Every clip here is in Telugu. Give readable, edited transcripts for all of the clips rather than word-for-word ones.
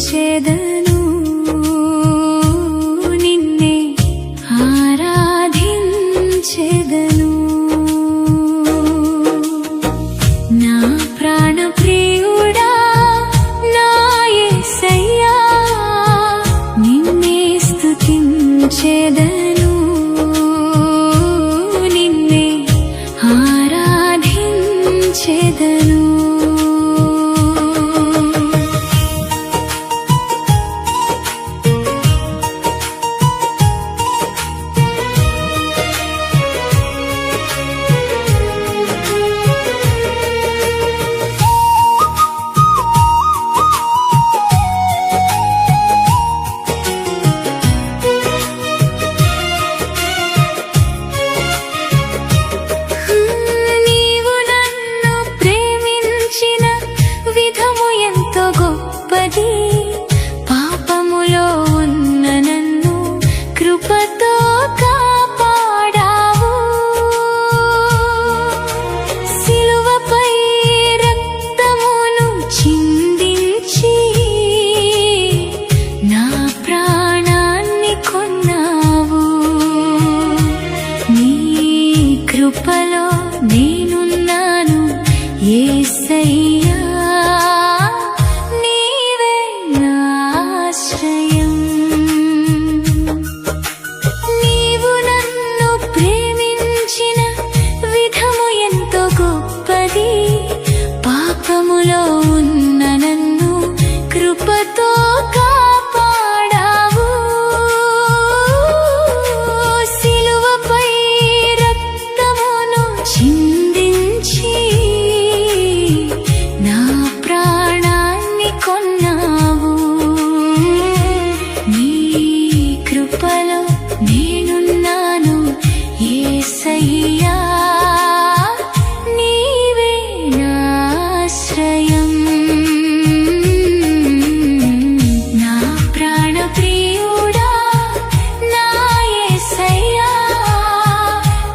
స్తుతించెదను నిన్నే ఆరాధించెదను నా ప్రాణ ప్రియుడా నా యేసయ్యా నిన్నే స్తుతించెదను నిన్నే ఆరాధించెదను పాపములో ఉన్న నన్ను కృపతో కాపాడావు సిలువపై రక్తమును చిందించి నా ప్రాణాన్ని కొన్నావు నీ కృపలో నేనున్నాను యేసయ్యా నీవు నన్ను ప్రేమించిన విధము ఎంతో గొప్పది పాపములో ఉన్న నన్ను కృపతో కాపాడావు సిలువపై రక్తమును చిందించి నా ప్రాణాన్ని కొన్నావు కృపలో నేనున్నాను యేసయ్యా నీవే నా ఆశ్రయం నా ప్రాణ ప్రియుడా నా యేసయ్యా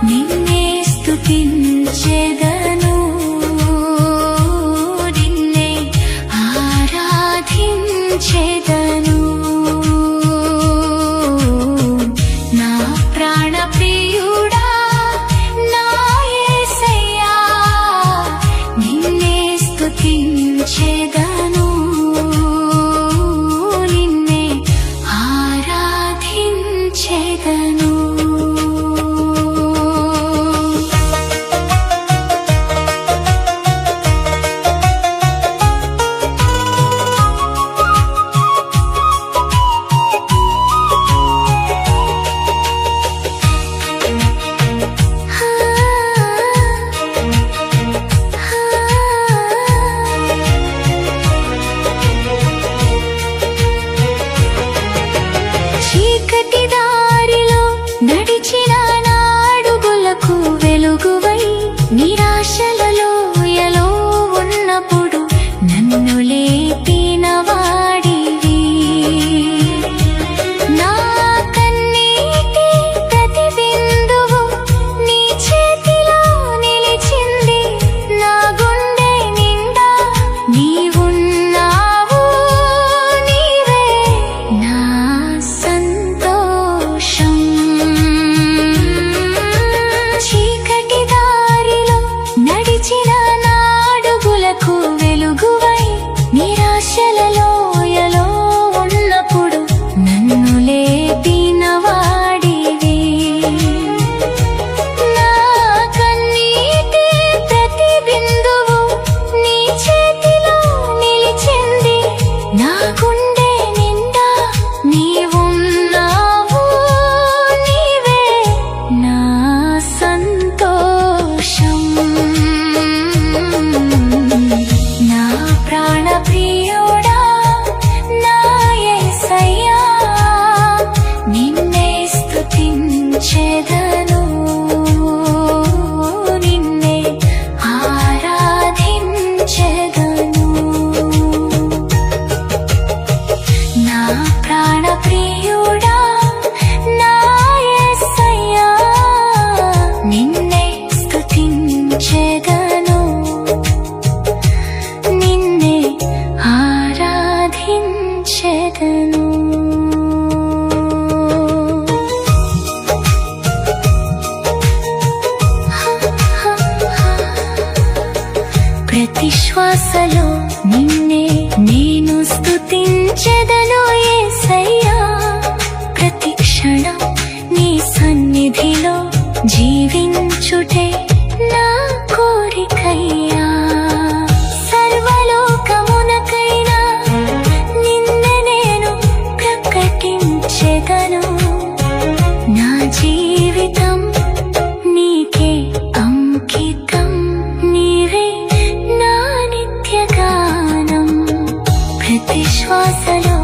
నిన్నే స్తుతించెదను నిన్నే ఆరాధించెదను స్తుతించెదను నిన్నే ఆరాధించెదను నడిచిన నాడుగులకు వెలుగువై నిరాశలలో ఎలో ఉన్నప్పుడు నన్ను లేపిన వాడివి నా కన్నీటి ప్రతి బిందువు నీ చేతిలో నిలిచింది నా గుండె నిండా నీవున్నావు నీవే నా సంతోషం చీకటి దారిలో నడిచిన నాడుగులకు వెలుగువై నిరాశలలో ఎలో ఉన్నప్పుడు నన్ను లేపిన వాడివి నా కన్నీటి ప్రతి బిందువు నీ చేతిలో నిలిచింది నా గుండె నిండా నీవున్నావు నీవే నా సంతోషం నా ప్రాణ ప్రియుడా ప్రతి శ్వాసలో